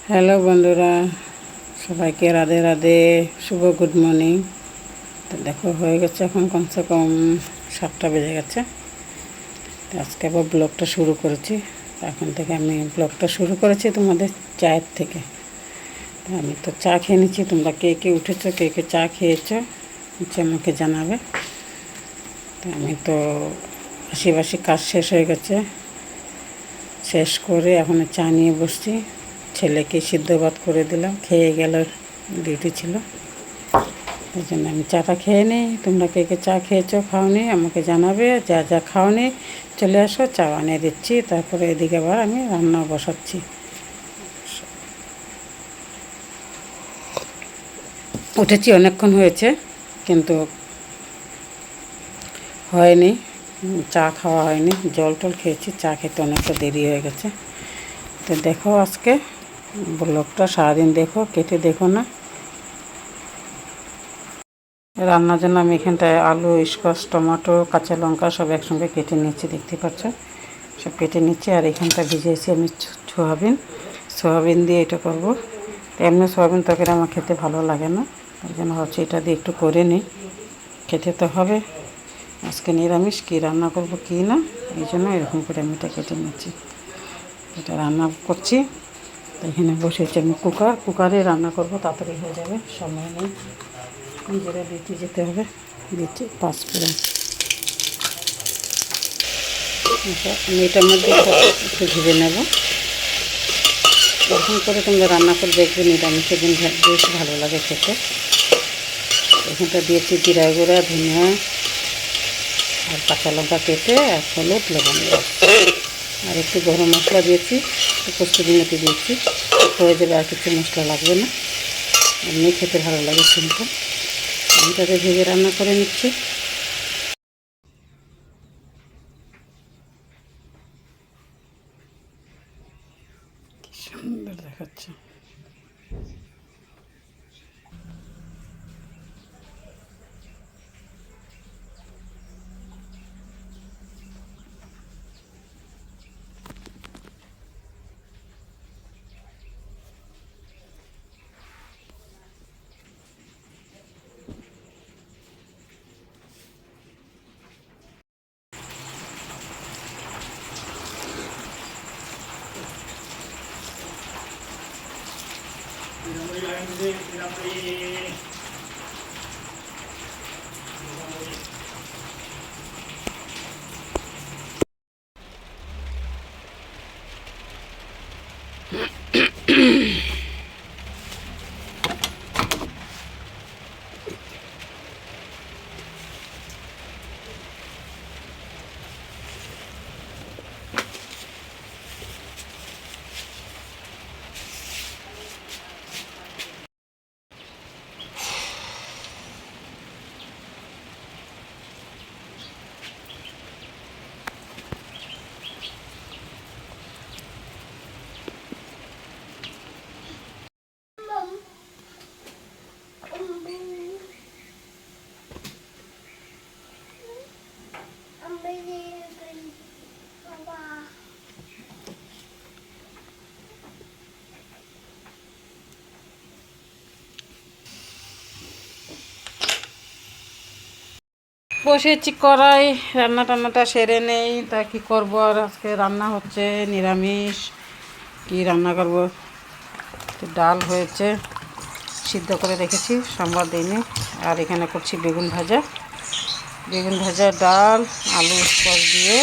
Hello বন্ধুরা, সবাইকে রাধে রাধে, শুভ good morning. তো দেখো হয়ে গেছে এখন কমসে কম 7টা বেজে গেছে। তো আজকে আবার ব্লগটা শুরু করেছি। এখন থেকে আমি ব্লগটা শুরু করেছি তোমাদের চায়ের থেকে। তো আমি তো চা খেয়ে নিচ্ছি। তোমরা কে কে উঠেছো, কে কে চা খেয়েছো হচ্ছে আমাকে জানাবে। তো আমি তো আশিবাসি কাজ শেষ হয়ে গেছে, শেষ করে এখন চা নিয়ে বসছি। ছেলেকে সিদ্ধ ভাত করে দিলাম, খেয়ে গেল, ডিউটি ছিল। এই জন্য আমি চাটা খেয়ে নিই। তোমরা কে কে চা খেয়েছো, খাওনি আমাকে জানাবে। যা যা খাওনি চলে আসো, চা বানিয়ে দিচ্ছি। তারপরে এদিকে আবার আমি রান্না বসাচ্ছি। উঠেছি অনেকক্ষণ হয়েছে, কিন্তু হয়নি, চা খাওয়া হয়নি। জল টল খেয়েছি, চা খেতে অনেকটা দেরি হয়ে গেছে। তো দেখো আজকে ব্লগটা সারাদিন দেখো, কেটে দেখো না। রান্নার জন্য আমি এখানটায় আলু, স্কোয়াশ, টমেটো, কাঁচা লঙ্কা সব একসঙ্গে কেটে নিচ্ছি, দেখতে পাচ্ছ। সব কেটে নিচ্ছি। আর এখানটা ভিজিয়েছি আমি সোয়াবিন দিয়ে এটা করবো। এমনি সোয়াবিন তরকারি আমার খেতে ভালো লাগে না, তাই জন্য ভাবছি এটা দিয়ে একটু করে নিই, খেতে তো হবে। আজকে নিরামিষ, কী রান্না করব কী না, এই জন্য এরকম করে আমি এটা কেটে নিচ্ছি। এটা রান্না করছি। এখানে বসেছি আমি কুকারে রান্না করব, তাড়াতাড়ি হয়ে যাবে, সময় নেই। নিজেরা ডিউটি যেতে হবে। দিচ্ছি 5 ফোড়ন। আমি এটার মধ্যে একটু ভেজে নেব। এরকম করে তোমরা রান্না করে দেখবে, নিরামিষের দিন বেশ ভালো লাগে খেতে। এখানটা দিয়েছি জিরা গুঁড়া, ধনিয়া আর কাঁচা লঙ্কা কেটে, আর হলুদ, লবণ আর একটু গরম মশলা দিয়েছি, একটু কস্তুরি মেথি দিয়েছি। হয়ে যাবে, আর কিছু মশলা লাগবে না। এমনি খেতে ভালো লাগে সিম্পল। আমি তাদের ভেজে রান্না করে নিচ্ছি। সুন্দর দেখাচ্ছে। বসেছি কড়াই, টান্নাটা সেরে নেই। তা কি করব, আর আজকে রান্না হচ্ছে নিরামিষ। কি রান্না করব, ডাল হয়েছে, সিদ্ধ করে রেখেছি, সাম্বার দিইনি। আর এখানে করছি বেগুন ভাজা, ডাল, আলু স্কোয়াশ দিয়ে,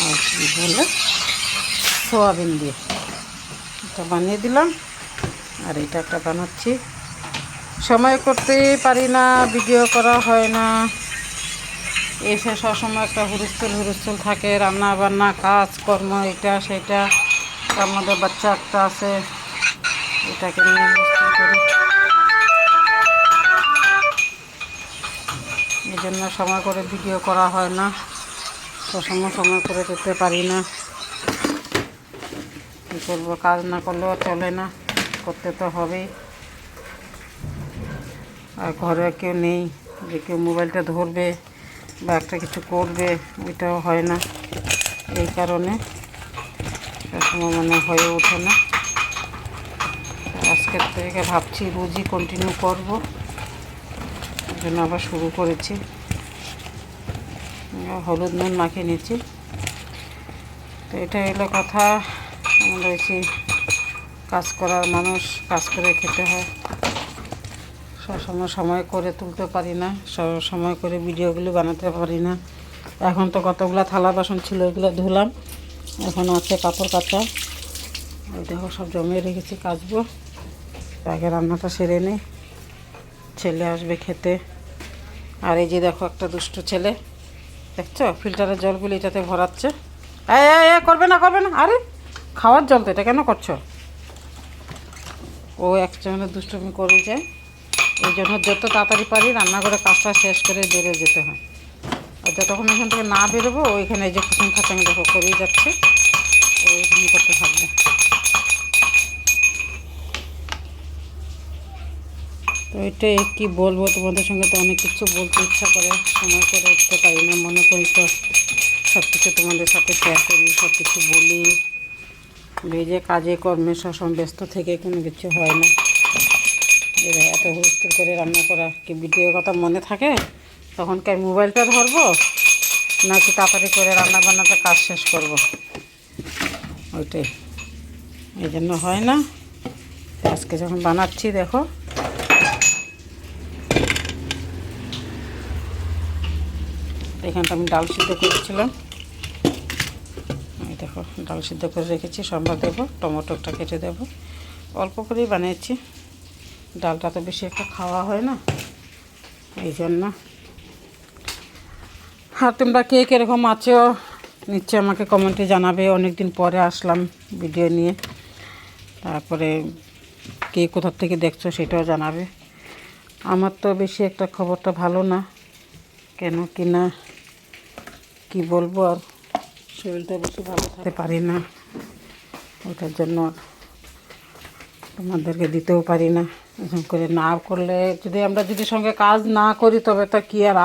আর বলে সোয়াবিন দিয়ে এটা বানিয়ে দিলাম। আর এটা একটা বানাচ্ছি। সময় করতে পারি না, ভিডিও করা হয় না। এসে সবসময় একটা হুরস্থুল থাকে, রান্না বান্না, কাজ কর্ম, এটা সেটা। তার মধ্যে বাচ্চা একটা আছে, এটাকে নিয়ে করি। এই জন্য সময় করে ভিডিও করা হয় না, সময় করে করতে পারি না। কী করবো, কাজ না করলেও চলে না, করতে তো হবেই। আর ঘরে কেউ নেই যে কেউ মোবাইলটা ধরবে বা একটা কিছু করবে, ওইটাও হয় না। এই কারণে সবসময় মানে হয়ে ওঠে না। আজকের থেকে ভাবছি রোজই কন্টিনিউ করব, ওই জন্য আবার শুরু করেছি। হলুদ নুন মাখিয়ে নিচ্ছি। তো এটা হলো কথা, আমরা বেশি কাজ করার মানুষ, কাজ করে খেতে হয়। সবসময় সময় করে তুলতে পারি না, সময় করে ভিডিওগুলো বানাতে পারি না। এখন তো কতগুলো থালা বাসন ছিল, এগুলো ধুলাম, এখন আছে কাপড় কাচা। ওই দেখো সব জমিয়ে রেখেছি, কাচবো। আগে রান্নাটা সেরে নিই, ছেলে আসবে খেতে। আর এই যে দেখো একটা দুষ্ট ছেলে, দেখছো ফিল্টারের জলগুলি এটাতে ভরাচ্ছে। করবে না করবে না, আরে খাওয়ার জল তো, এটা কেন করছো? ও একসময় দুষ্টুমি করে যায়, এই জন্য যত তাড়াতাড়ি পারি রান্নাঘরে কাজটা শেষ করে বেরোয় যেতে হয়। আর যতক্ষণ এখান থেকে না বেরোবো ওইখানে এই যে কুসুম খাচাং দেখো করেই যাচ্ছে, ওইখানে করতে থাকবে। তো এটাই কী বলবো তোমাদের সঙ্গে, তো অনেক কিছু বলতে ইচ্ছা করে, সময় করে উঠতে পারি না। মনে করি তো সব কিছু তোমাদের সাথে শেয়ার করি, সব কিছু বলি। এই যে কাজে কর্মে সবসময় ব্যস্ত থেকে কোনো কিছু হয় না। এত হুড়স্থুল করে রান্না করা কি ভিডিওর কথা মনে থাকে? তখনকার মোবাইলটা ধরবো নাকি তাড়াতাড়ি করে রান্না বান্নাটা কাজ শেষ করব, ওইটাই। এই জন্য হয় না। আজকে যখন বানাচ্ছি দেখো, এখানটা আমি ডাল সিদ্ধ করেছিলাম, এই দেখো ডাল সিদ্ধ করে রেখেছি। সম্বার দেবো, টমেটোটা কেটে দেবো, অল্প করেই বানিয়েছি। ডালটা তো বেশি একটা খাওয়া হয় না, এই জন্য। আর তোমরা কে কীরকম আছো নিশ্চয়ই আমাকে কমেন্টে জানাবে। অনেক দিন পরে আসলাম ভিডিও নিয়ে, তারপরে কে কোথার থেকে দেখছো সেটাও জানাবে। আমার তো বেশি একটা খবরটা ভালো না, কেন কি না কী বলবো, আর শরীরটা বেশি ভালো থাকতে পারি না, ওটার জন্য তোমাদেরকে দিতেও পারি না। এরকম করে না করলে, আমরা যদি সঙ্গে কাজ না করি তবে তো কি আর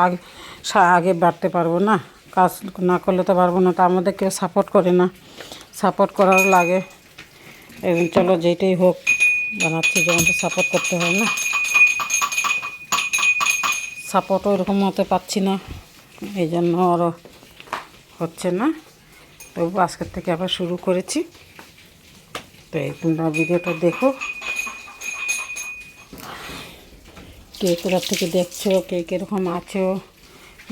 আগে বাড়তে পারবো না। কাজ না করলে তো পারবো না, তা আমাদের কেউ সাপোর্ট করে না, সাপোর্ট করার লাগে। এবং চলো যেটাই হোক বানাচ্ছি, যেমন তো সাপোর্ট করতে হয় না, সাপোর্টও এরকম মতো পাচ্ছি না, এই জন্য আরও হচ্ছে না। তবু আজকের থেকে আবার শুরু করেছি। তো তোমরা ভিডিওটা দেখো, কে কোথা থেকে দেখছো, কে কীরকম আছো,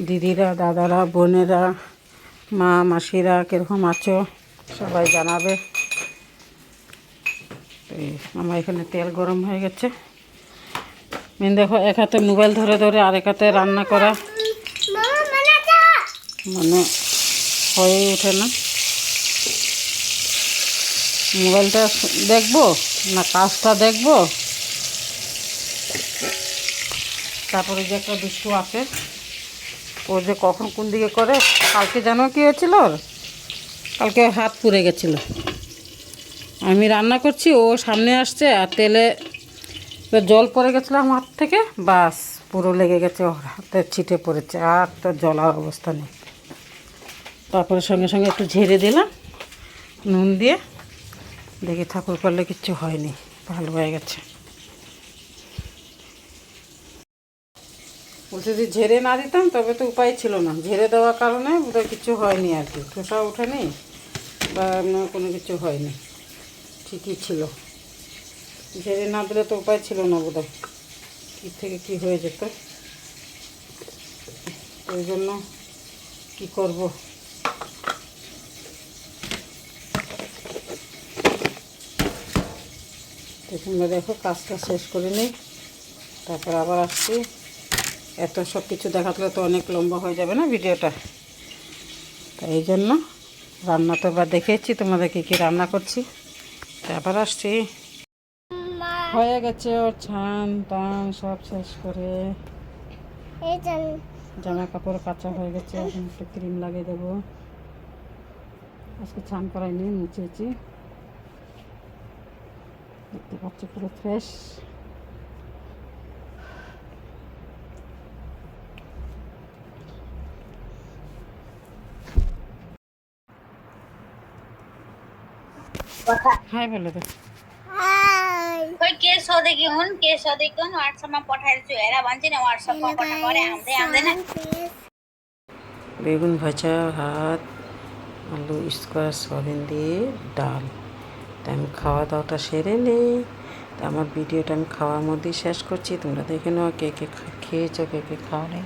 দিদিরা, দাদারা, বোনেরা, মা মাসিরা কীরকম আছো সবাই জানাবে। আমার এখানে তেল গরম হয়ে গেছে। দেখো এক হাতে মোবাইল ধরে ধরে আরেক হাতে রান্না করা মানে হয়েই ওঠে না। মোবাইলটা দেখবো না কাজটা দেখবো। তারপরে যে একটা দুষ্টু আছে, ও যে কখন কোন দিকে করে। কালকে জানো কী হয়েছিল, কালকে হাত পুড়ে গেছিলো। আমি রান্না করছি, ও সামনে আসছে আর তেলে জল পড়ে গেছিলো আমার হাত থেকে, বাস পুরো লেগে গেছে, ওর হাতে ছিটে পড়েছে, আর তো জ্বলার অবস্থা নেই। তারপরে সঙ্গে সঙ্গে একটু ঝেড়ে দিলাম নুন দিয়ে, দেখি ঠাকুর করলে কিচ্ছু হয়নি, ভালো হয়ে গেছে। বলতে যদি ঝেড়ে না দিতাম তবে তো উপায় ছিল না, ঝেড়ে দেওয়ার কারণে বোধহয় কিছু হয়নি আর কি, ঠোসা ওঠেনি বা কোনো কিছু হয়নি, ঠিকই ছিল। ঝেড়ে না দিলে তো উপায় ছিল না, বোধহয় কী থেকে কী হয়ে যেত। ওই জন্য কী করব, তোমরা দেখো কাজটা শেষ করে নিই, তারপর আবার আসছি। এত সব কিছু দেখাতলে তো অনেক লম্বা হয়ে যাবে না ভিডিওটা, তাই এই জন্য রান্না তো এবার দেখেছি তোমাদেরকে কী রান্না করছি, তারপর আসছি। হয়ে গেছে ওর ছান টান সব শেষ করে, জামা কাপড় কাচা হয়ে গেছে, এখন একটু ক্রিম লাগিয়ে দেবো। আজকে ছান করাইনি, মুছেছি, দেখতে পাচ্ছি পুরো ফ্রেশ। हाय बोलो तो कोई केस हो देखी हुन केस हो देखी हुन व्हाट्सएपमा पठाइदिन्छु हेर भन्छ नि व्हाट्सएपमा पठा गरे आउँदै आउँदैन বেগুন ভাজা ভাত আলু স্কোয়াশ সয়াবিন দিয়ে ডাল। তা আমি খাওয়া দাওয়াটা সেরে নিই। তা আমার ভিডিওটা আমি খাওয়ার মধ্যেই শেষ করছি। তোমরা দেখে নাও কে কে খেয়েছো, কে কে খাও নি।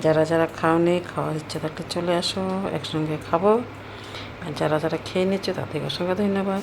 যারা যারা খাও নি, খাওয়ার ইচ্ছা থাকলে চলে আসো, একসঙ্গে খাবো। আর যারা যারা খেয়ে নিচ্ছো তাদেরকে অসংখ্য ধন্যবাদ।